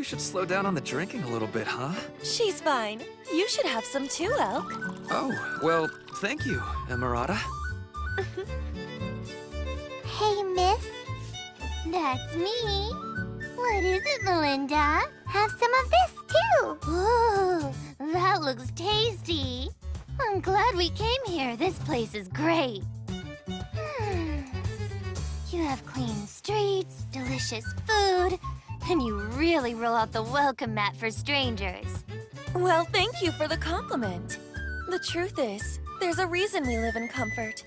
should slow down on the drinking a little bit, huh? She's fine. You should have some too, Elk. Oh, well, thank you, Emerata. Hey, miss. That's me. What is it, Melinda? Have some of this, too. Ooh, that looks tasty. I'm glad we came here. This place is great. You have clean streets, delicious food, and you really roll out the welcome mat for strangers. Well, thank you for the compliment. The truth is, there's a reason we live in comfort.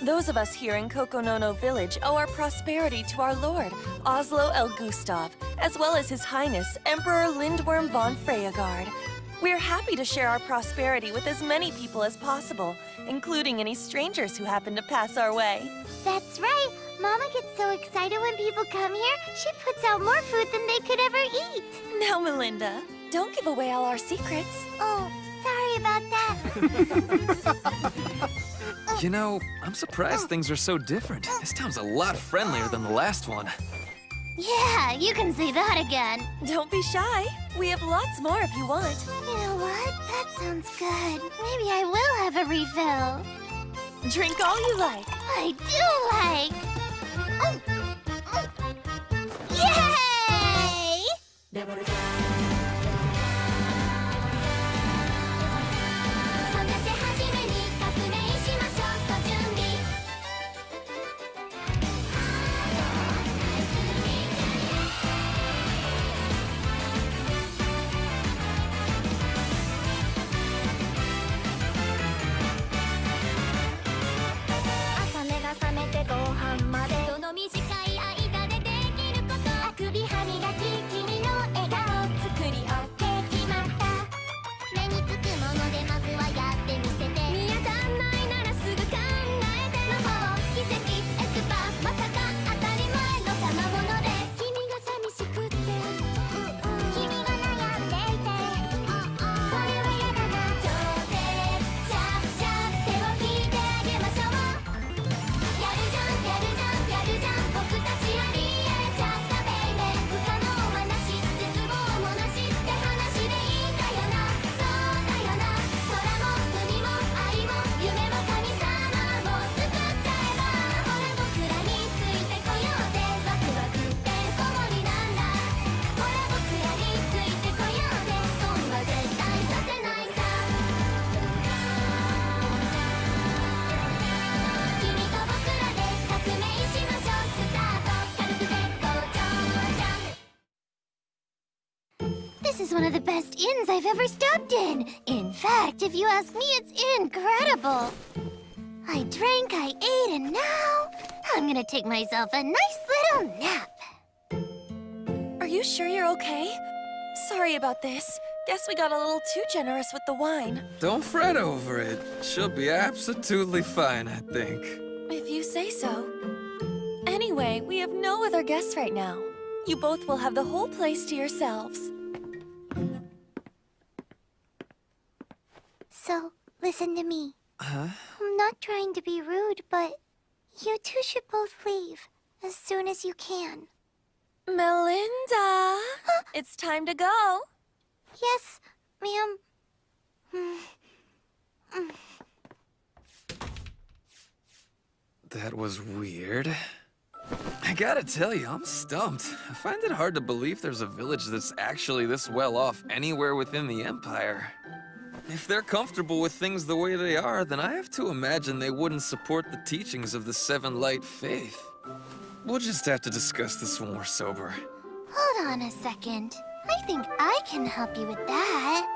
Those of us here in Kokonono Village owe our prosperity to our lord, Oslo El Gustav, as well as His Highness, Emperor Lindworm von Freyagard. We're happy to share our prosperity with as many people as possible, including any strangers who happen to pass our way. That's right. Mama gets so excited when people come here, she puts out more food than they could ever eat. Now, Melinda, don't give away all our secrets. Oh, sorry about that. You know, I'm surprised things are so different. This town's a lot friendlier than the last one. Yeah, you can say that again. Don't be shy. We have lots more if you want. You know what? That sounds good. Maybe I will have a refill. Drink all you like. I do like. Yay! 朝目が覚めてご飯までその短い間でできることあくび歯磨き君の笑顔作り OK 決まった目につくものでまずはやってみせて見当たんないならすぐ考えて魔法奇跡エスパーまさか当たり前の賜物です君が寂しくって君が悩んでいてそれはやだな超絶シャープシャープ手を引いてあげましょうやるじゃんやるじゃんやるじゃん僕たちありえちゃったベイベー不可能はなし絶望もなしって話でいいんだよなそうだよな空も海も愛も夢も神様も作っちゃえばほら僕らについてこようぜワクワクってんこ盛りなんだほら僕らについてこようぜ損は絶対させないさ君と僕らで革命しましょうスタート軽く絶好調じゃん This is one of the best inns I've ever stopped in. In fact, if you ask me, it's incredible. I drank, I ate, and now I'm gonna take myself a nice little nap. Are you sure you're okay? Sorry about this. Guess we got a little too generous with the wine. Don't fret over it. She'll be absolutely fine, I think. If you say so. Anyway, we have no other guests right now. You both will have the whole place to yourselves. So, listen to me. Huh? I'm not trying to be rude, but you two should both leave as soon as you can. Melinda! It's time to go. Yes, ma'am. That was weird. I gotta tell you, I'm stumped. I find it hard to believe there's a village that's actually this well off anywhere within the Empire. If they're comfortable with things the way they are, then I have to imagine they wouldn't support the teachings of the Seven Light Faith. We'll just have to discuss this when we're sober. Hold on a second. I think I can help you with that.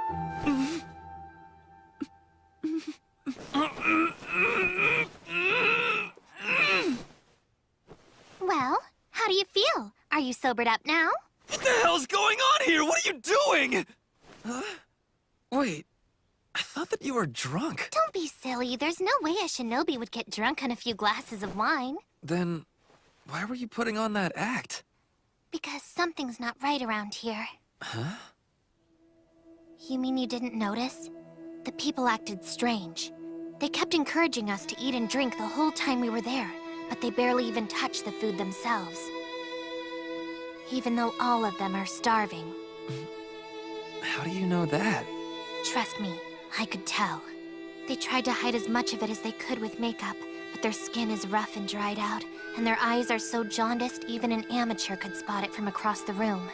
Well, how do you feel? Are you sobered up now? What the hell's going on here? What are you doing? Huh? Wait, I thought that you were drunk. Don't be silly. There's no way a shinobi would get drunk on a few glasses of wine. Then, why were you putting on that act? Because something's not right around here. Huh? You mean you didn't notice? The people acted strange. They kept encouraging us to eat and drink the whole time we were there, but they barely even touched the food themselves. even though all of them are starving. How do you know that? Trust me, I could tell. They tried to hide as much of it as they could with makeup, but their skin is rough and dried out, and their eyes are so jaundiced even an amateur could spot it from across the room.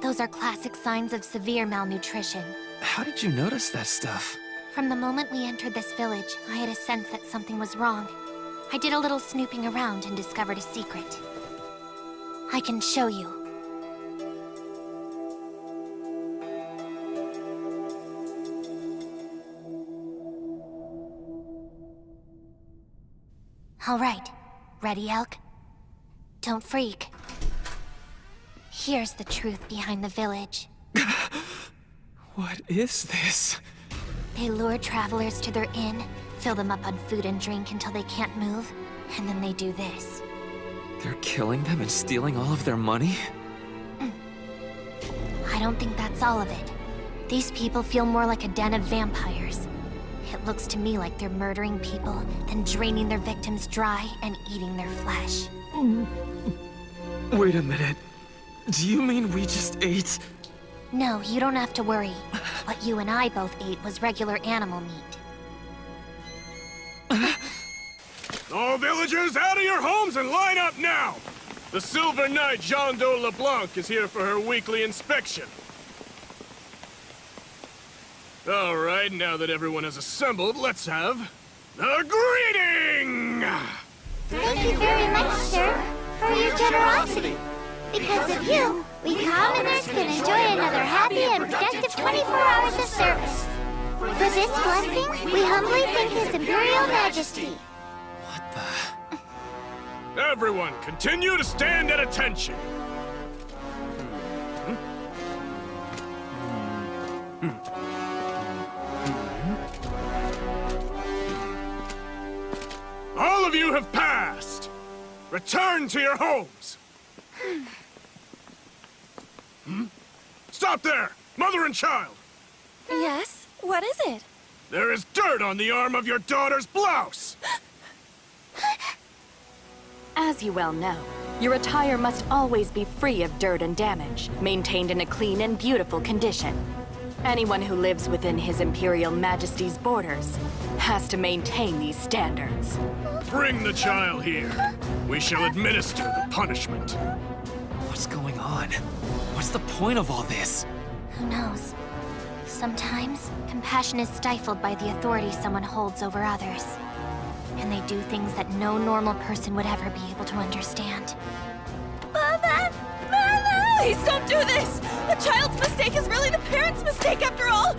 Those are classic signs of severe malnutrition. How did you notice that stuff? From the moment we entered this village, I had a sense that something was wrong. I did a little snooping around and discovered a secret. I can show you. All right. Ready, Elk? Don't freak. Here's the truth behind the village. What is this? They lure travelers to their inn, fill them up on food and drink until they can't move, and then they do this. They're killing them and stealing all of their money? I don't think that's all of it. These people feel more like a den of vampires. It looks to me like they're murdering people, then draining their victims dry and eating their flesh. Wait a minute. Do you mean we just ate? No, you don't have to worry. What you and I both ate was regular animal meat. All villagers, out of your homes and line up now! The Silver Knight Jean de LeBlanc is here for her weekly inspection. All right, now that everyone has assembled, let's have the greeting! Thank you very much, sir, for your generosity. Because of you, we commoners can enjoy another happy and productive 24 hours of service. For this blessing, we humbly thank His Imperial Majesty. What the? Everyone, continue to stand at attention. All of you have passed. Return to your homes. Stop there! Mother and child! Yes? What is it? There is dirt on the arm of your daughter's blouse! As you well know, your attire must always be free of dirt and damage, maintained in a clean and beautiful condition. Anyone who lives within His Imperial Majesty's borders has to maintain these standards. Bring the child here. We shall administer the punishment. What's going on? What's the point of all this? Who knows? Sometimes, compassion is stifled by the authority someone holds over others. And they do things that no normal person would ever be able to understand. Mother! Mother! Please don't do this! A child's mistake is really the parent's mistake after all!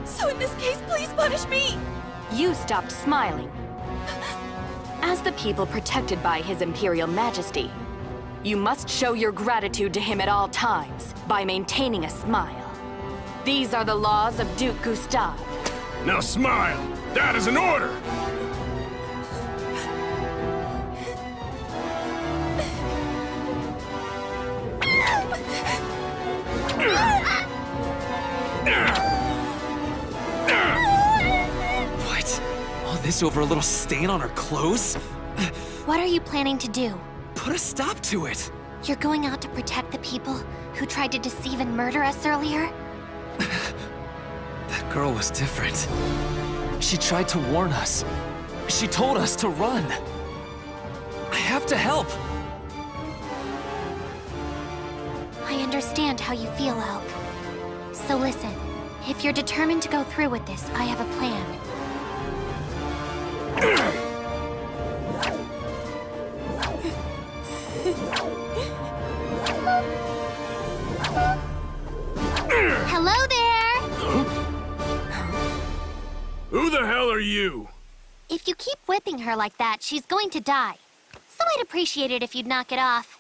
So in this case, please punish me! You stopped smiling. As the people protected by His Imperial Majesty, you must show your gratitude to him at all times by maintaining a smile. These are the laws of Duke Gustave. Now smile! That is an order! What? All this over a little stain on her clothes? What are you planning to do? Put a stop to it! You're going out to protect the people who tried to deceive and murder us earlier? That girl was different. She tried to warn us. She told us to run. I have to help. I understand how you feel, Elk. So listen, if you're determined to go through with this, I have a plan. Hello there! Who the hell are you? If you keep whipping her like that, she's going to die. So I'd appreciate it if you'd knock it off.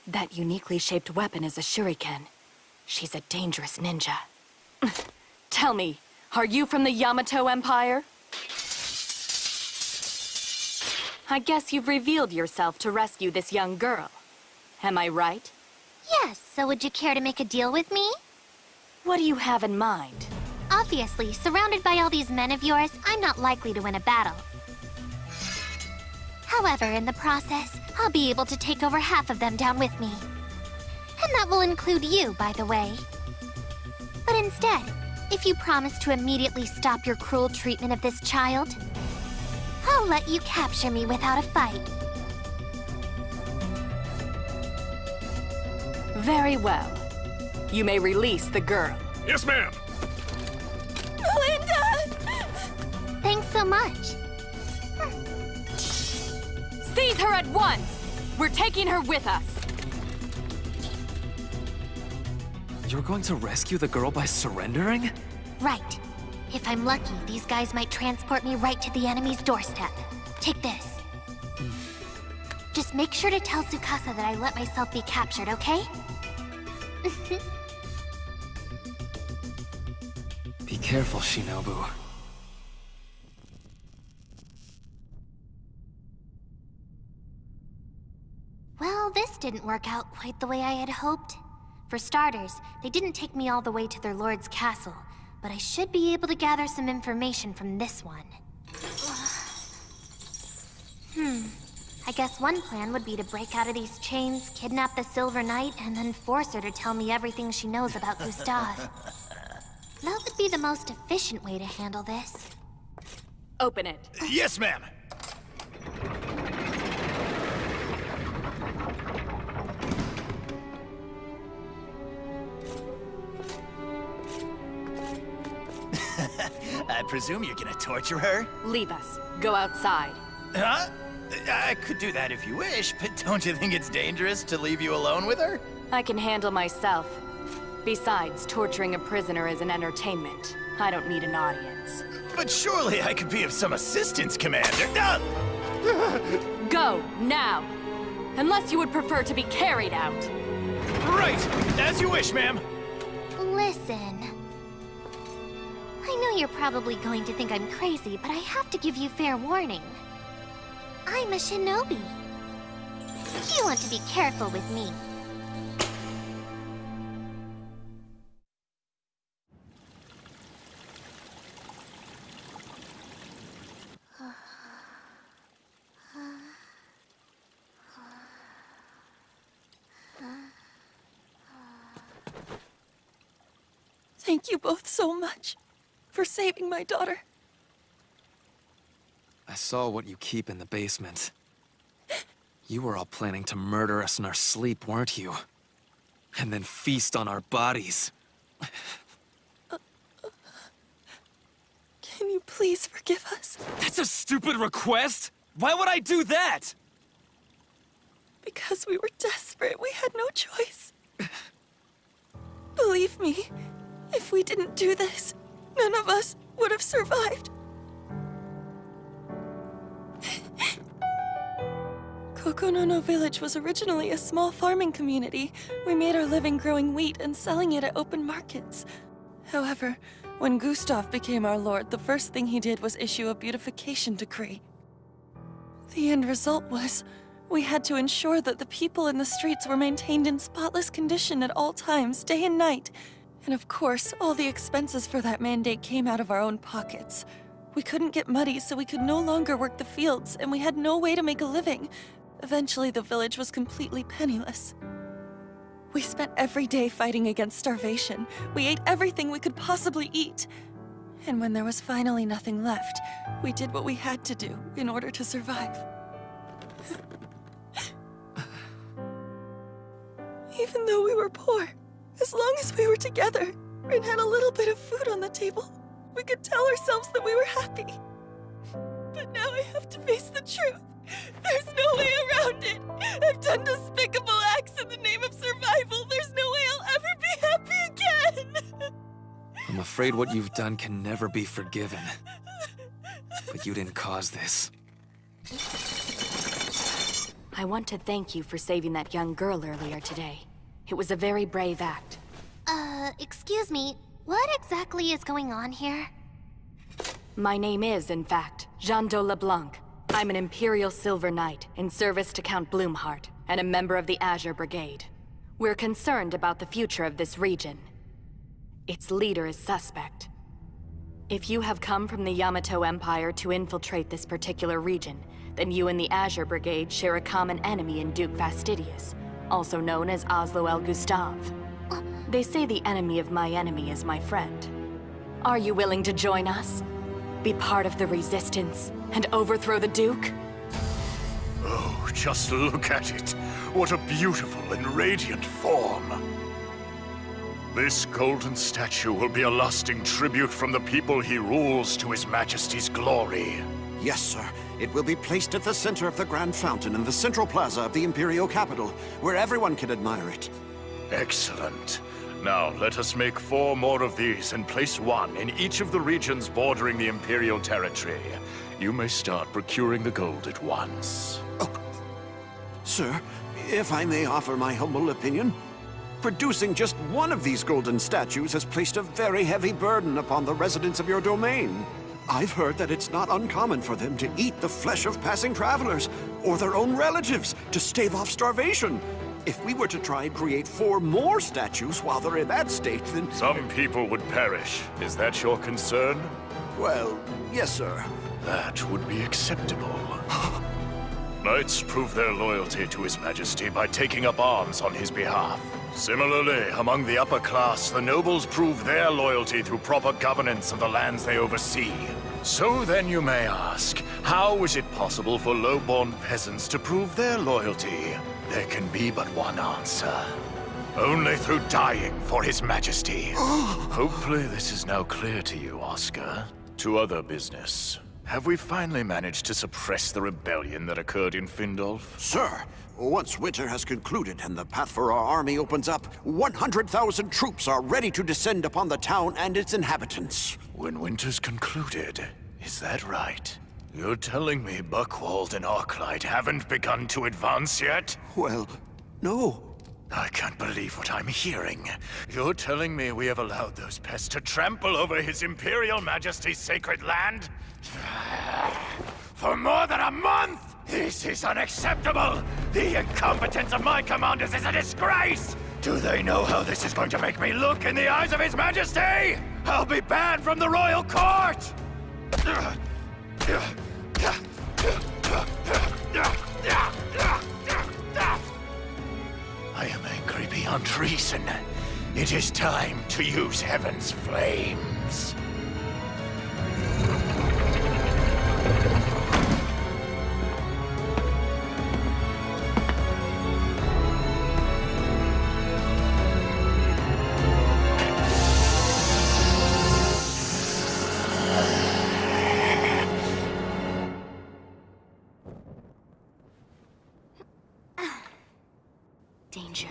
That uniquely shaped weapon is a shuriken. She's a dangerous ninja. Tell me, are you from the Yamato Empire? I guess you've revealed yourself to rescue this young girl. Am I right? Yes, so would you care to make a deal with me? What do you have in mind? Obviously, surrounded by all these men of yours, I'm not likely to win a battle. However, in the process, I'll be able to take over half of them down with me. And that will include you, by the way. But instead, if you promise to immediately stop your cruel treatment of this child, I'll let you capture me without a fight. Very well. You may release the girl. Yes, ma'am. Melinda! Thanks so much. Seize her at once! We're taking her with us. You're going to rescue the girl by surrendering? Right. If I'm lucky, these guys might transport me right to the enemy's doorstep. Take this. Just make sure to tell Tsukasa that I let myself be captured, okay? Be careful, Shinobu. Well, this didn't work out quite the way I had hoped. For starters, they didn't take me all the way to their lord's castle, but I should be able to gather some information from this one. I guess one plan would be to break out of these chains, kidnap the Silver Knight, and then force her to tell me everything she knows about Gustave. That would be the most efficient way to handle this. Open it. Yes, ma'am. I presume you're gonna torture her? Leave us. Go outside. Huh? I could do that if you wish, but don't you think it's dangerous to leave you alone with her? I can handle myself. Besides, torturing a prisoner is an entertainment. I don't need an audience. But surely I could be of some assistance, Commander. Go, now! Unless you would prefer to be carried out. Right! As you wish, ma'am. Listen. I know you're probably going to think I'm crazy, but I have to give you fair warning. I'm a shinobi. You want to be careful with me. Thank you both so much for saving my daughter. I saw what you keep in the basement. You were all planning to murder us in our sleep, weren't you? And then feast on our bodies. Can you please forgive us? That's a stupid request! Why would I do that? Because we were desperate, we had no choice. Believe me, if we didn't do this, none of us would have survived. Kokonono village was originally a small farming community. We made our living growing wheat and selling it at open markets. However, when Gustave became our lord, the first thing he did was issue a beautification decree. The end result was, we had to ensure that the people in the streets were maintained in spotless condition at all times, day and night. And of course, all the expenses for that mandate came out of our own pockets. We couldn't get muddy, so we could no longer work the fields, and we had no way to make a living. Eventually, the village was completely penniless. We spent every day fighting against starvation. We ate everything we could possibly eat. And when there was finally nothing left, we did what we had to do in order to survive. Even though we were poor, as long as we were together and had a little bit of food on the table, we could tell ourselves that we were happy. But now I have to face the truth. There's no way around it. I've done despicable acts in the name of survival. There's no way I'll ever be happy again. I'm afraid what you've done can never be forgiven. But you didn't cause this. I want to thank you for saving that young girl earlier today. It was a very brave act. Excuse me, what exactly is going on here? My name is, in fact, Jean de LeBlanc. I'm an Imperial Silver Knight in service to Count Bloomheart, and a member of the Azure Brigade. We're concerned about the future of this region. Its leader is suspect. If you have come from the Yamato Empire to infiltrate this particular region, then you and the Azure Brigade share a common enemy in Duke Fastidius, also known as Oslo El Gustave. They say the enemy of my enemy is my friend. Are you willing to join us? Be part of the resistance and overthrow the Duke? Oh, just look at it. What a beautiful and radiant form. This golden statue will be a lasting tribute from the people he rules to His Majesty's glory. Yes, sir. It will be placed at the center of the Grand Fountain in the central plaza of the Imperial capital, where everyone can admire it. Excellent. Now, let us make 4 more of these and place 1 in each of the regions bordering the Imperial territory. You may start procuring the gold at once. Sir, if I may offer my humble opinion, producing just one of these golden statues has placed a very heavy burden upon the residents of your domain. I've heard that it's not uncommon for them to eat the flesh of passing travelers, or their own relatives, to stave off starvation. If we were to try and create 4 more statues while they're in that state, then... Some people would perish. Is that your concern? Well, yes, sir. That would be acceptable. Knights prove their loyalty to His Majesty by taking up arms on his behalf. Similarly, among the upper class, the nobles prove their loyalty through proper governance of the lands they oversee. So then you may ask, how is it possible for low-born peasants to prove their loyalty? There can be but one answer. Only through dying for His Majesty. Hopefully this is now clear to you, Oscar. To other business. Have we finally managed to suppress the rebellion that occurred in Findolf? Sir, once winter has concluded and the path for our army opens up, 100,000 troops are ready to descend upon the town and its inhabitants. When winter's concluded, is that right? You're telling me Buckwald and Arclight haven't begun to advance yet? Well, no. I can't believe what I'm hearing. You're telling me we have allowed those pests to trample over His Imperial Majesty's sacred land? For more than a month? This is unacceptable! The incompetence of my commanders is a disgrace! Do they know how this is going to make me look in the eyes of His Majesty? I'll be banned from the royal court! I am angry beyond reason. It is time to use Heaven's flames. Danger.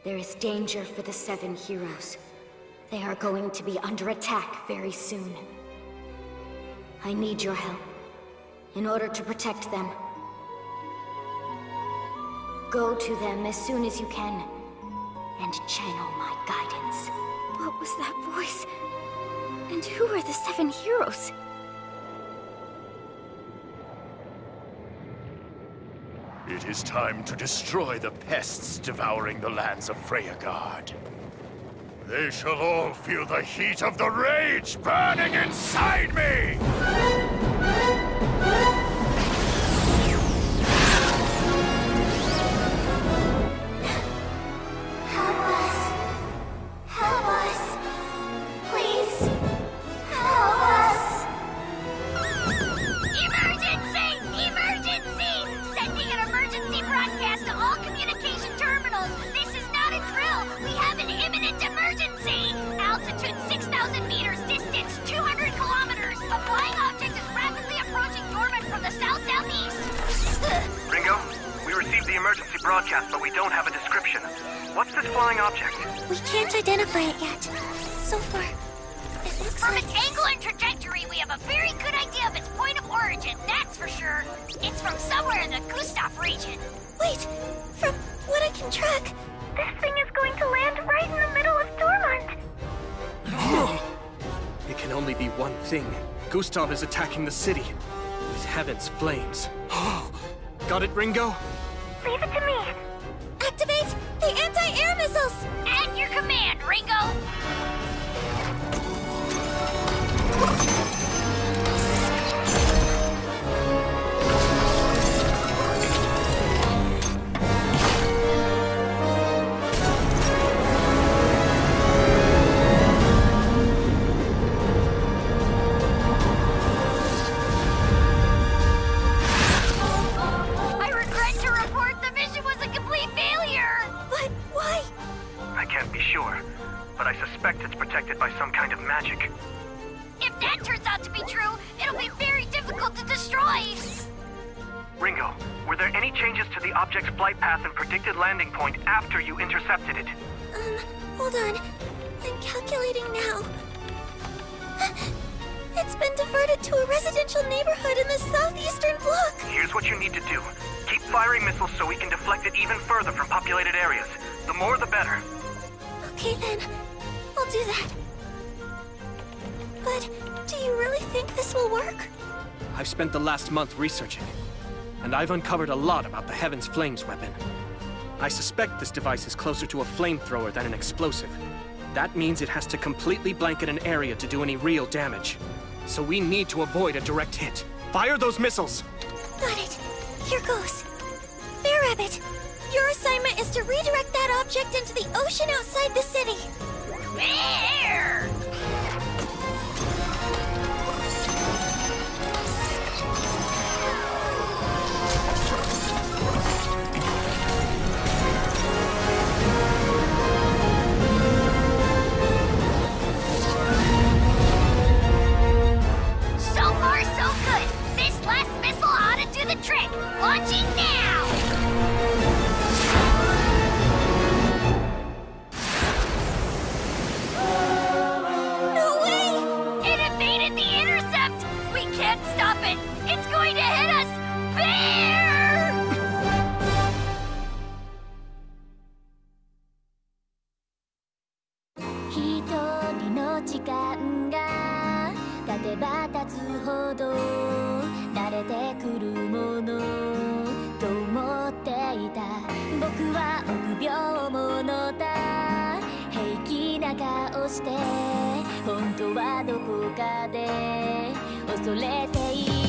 There is danger for the 7 heroes. They are going to be under attack very soon. I need your help in order to protect them. Go to them as soon as you can and channel my guidance. What was that voice? And who are the 7 heroes? It is time to destroy the pests devouring the lands of Freyagard. They shall all feel the heat of the rage burning inside me! Help us! Help us! Please! Help us! Emergency! Emergency! Sending an emergency broadcast to all communication terminals. This is not a drill. We have an imminent emergency. Altitude 6,000 meters, distance 200 kilometers. A flying object is rapidly approaching Norman from the south-southeast. Ringo, we received the emergency broadcast, but we don't have a description. What's this flying object? We can't identify it yet. So far, it looks From its angle and trajectory, we have a very good idea of its point of origin, that's for sure. It's from somewhere in the Gustav region. Wait, from what I can track, this thing is going to land right in the middle of Dormont. It can only be one thing. Gustav is attacking the city with Heaven's flames. Got it, Ringo? Leave it to me. Activate the anti-air missiles! At your command, Ringo! can't be sure, but I suspect it's protected by some kind of magic. If that turns out to be true, it'll be very difficult to destroy. Ringo, were there any changes to the object's flight path and predicted landing point after you intercepted it? Hold on. I'm calculating now. It's been diverted to a residential neighborhood in the southeastern block. Here's what you need to do. Keep firing missiles so we can deflect it even further from populated areas. The more the better. Okay then, I'll do that. But do you really think this will work? I've spent the last month researching, and I've uncovered a lot about the Heaven's Flames weapon. I suspect this device is closer to a flamethrower than an explosive. That means it has to completely blanket an area to do any real damage. So we need to avoid a direct hit. Fire those missiles! Got it. Here goes. Bear Rabbit, your assignment is to redirect that object into the ocean outside the city. Bear! So far, so good. This last missile ought to do the trick. Launching now! No way! It evaded the intercept! We can't stop it! It's going to hit us! Bear! 一人の時間が経てば経つほど慣れてくるものと思っていた僕は臆病者だ平気な顔して本当はどこかで恐れている